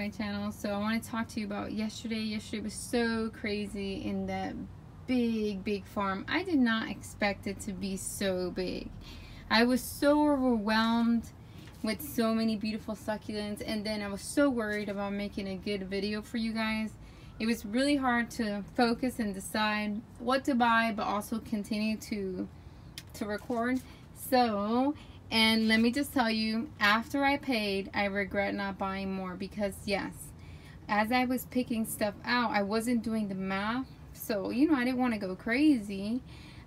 my channel. So I want to talk to you about yesterday. Yesterday was so crazy in that big farm. I did not expect it to be so big. I was so overwhelmed with so many beautiful succulents, and then I was so worried about making a good video for you guys. It was really hard to focus and decide what to buy, but also continue to record. So, and let me just tell you, after I paid, I regret not buying more, because yes, as I was picking stuff out, I wasn't doing the math. So, you know, I didn't want to go crazy.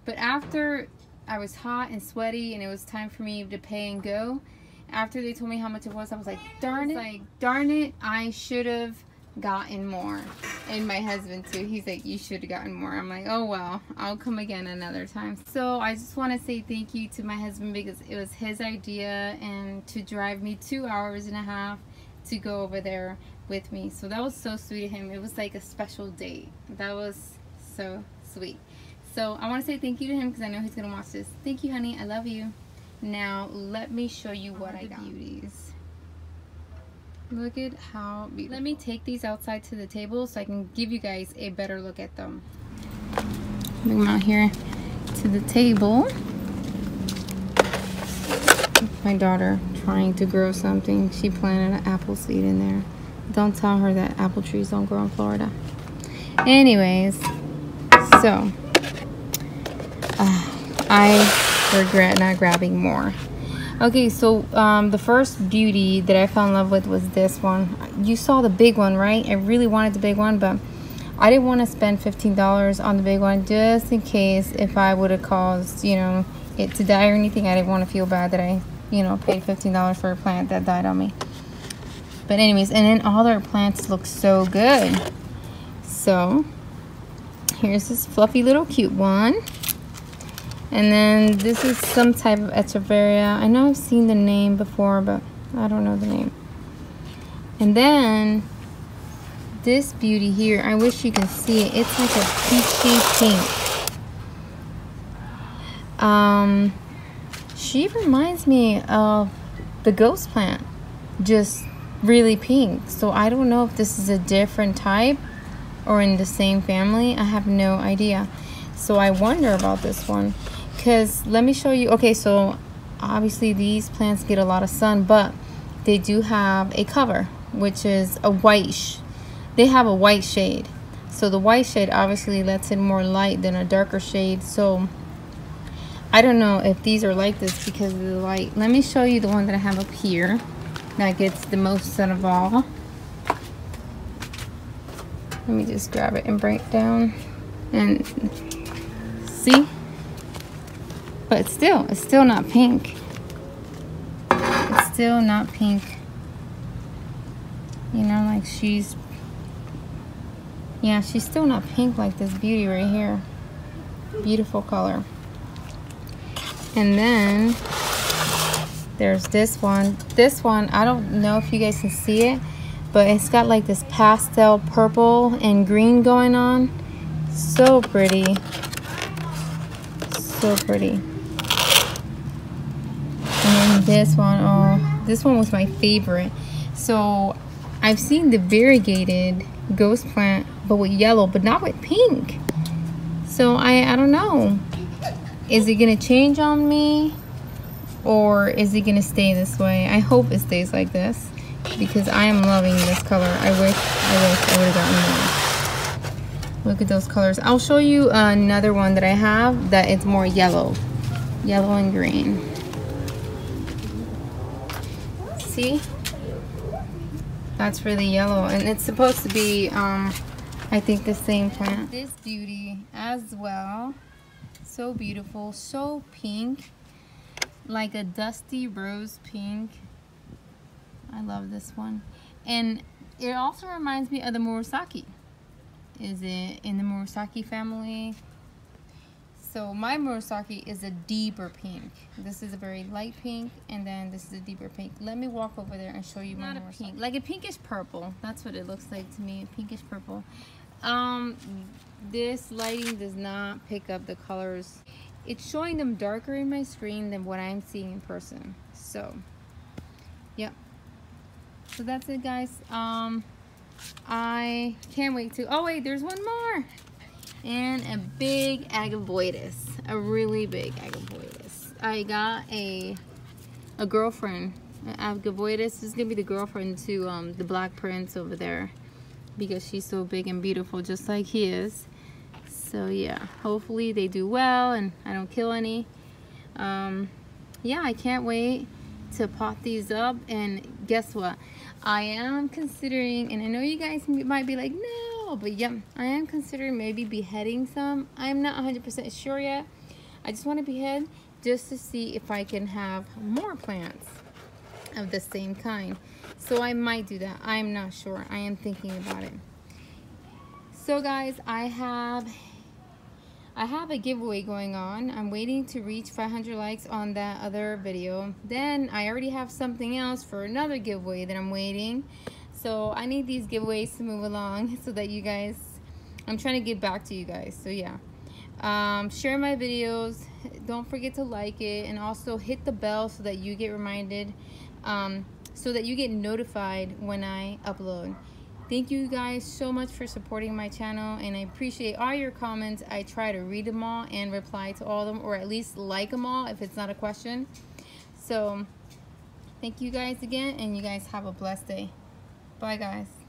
But after I was hot and sweaty and it was time for me to pay and go, after they told me how much it was, I was like, darn it, I should have gotten more. And my husband too, he's like, you should have gotten more. I'm like, oh well, I'll come again another time. So I just want to say thank you to my husband, because it was his idea, and to drive me 2.5 hours to go over there with me. So that was so sweet of him. It was like a special date. That was so sweet. So I want to say thank you to him, because I know he's gonna watch this. Thank you, honey, I love you. Now let me show you what I got. Beauties. Look at how beautiful. Let me take these outside to the table so I can give you guys a better look at them. Bring them out here to the table. My daughter trying to grow something. She planted an apple seed in there. Don't tell her that apple trees don't grow in Florida. Anyways, so I regret not grabbing more. Okay, so the first beauty that I fell in love with was this one. You saw the big one, right? I really wanted the big one, but I didn't want to spend $15 on the big one, just in case if I would have caused, you know, it to die or anything. I didn't want to feel bad that I, you know, paid $15 for a plant that died on me. But anyways, and then all their plants look so good. So here's this fluffy little cute one. And then this is some type of echeveria. I know I've seen the name before, but I don't know the name. And then this beauty here, I wish you can see it. It's like a peachy pink. She reminds me of the ghost plant, just really pink. So I don't know if this is a different type or in the same family. I have no idea. So I wonder about this one. Because let me show you. Okay, so obviously these plants get a lot of sun, but they do have a cover, which is a white. They have a white shade. So the white shade obviously lets in more light than a darker shade. So I don't know if these are like this because of the light. Let me show you the one that I have up here that gets the most sun of all. Let me just grab it and break it down and see. But it's still not pink. It's still not pink. You know, like she's still not pink like this beauty right here. Beautiful color. And then there's this one. This one, I don't know if you guys can see it, but it's got like this pastel purple and green going on. So pretty. So pretty. And this one, oh, this one was my favorite. So I've seen the variegated ghost plant, but with yellow, but not with pink. So I don't know. Is it gonna change on me, or is it gonna stay this way? I hope it stays like this, because I am loving this color. I wish I would have gotten more. Look at those colors. I'll show you another one that I have that is more yellow and green. See, that's really yellow, and it's supposed to be I think the same plant. This beauty as well, so beautiful, so pink, like a dusty rose pink. I love this one. And it also reminds me of the Murasaki. Is it in the Murasaki family? So my Murasaki is a deeper pink. This is a very light pink, and then this is a deeper pink. Let me walk over there and show you my Murasaki. Pink, like a pinkish purple. That's what it looks like to me, a pinkish purple. This lighting does not pick up the colors. It's showing them darker in my screen than what I'm seeing in person. So, yep. So that's it, guys. I can't wait to, oh wait, there's one more. And a big agavoides, a really big agavoides. I got a girlfriend. Agavoides is gonna be the girlfriend to the Black Prince over there, because she's so big and beautiful, just like he is. So yeah, hopefully they do well and I don't kill any. Yeah, I can't wait to pot these up. And guess what? I am considering, and I know you guys might be like, no, but yeah, I am considering maybe beheading some. I'm not 100% sure yet. I just want to behead just to see if I can have more plants of the same kind. So I might do that. I'm not sure. I am thinking about it. So guys, I have a giveaway going on. I'm waiting to reach 500 likes on that other video. Then I already have something else for another giveaway that I'm waiting. So I need these giveaways to move along so that you guys, I'm trying to give back to you guys. So yeah, share my videos. Don't forget to like it, and also hit the bell so that you get reminded, so that you get notified when I upload. Thank you guys so much for supporting my channel, and I appreciate all your comments. I try to read them all and reply to all of them, or at least like them all if it's not a question. So thank you guys again, and you guys have a blessed day. Bye guys.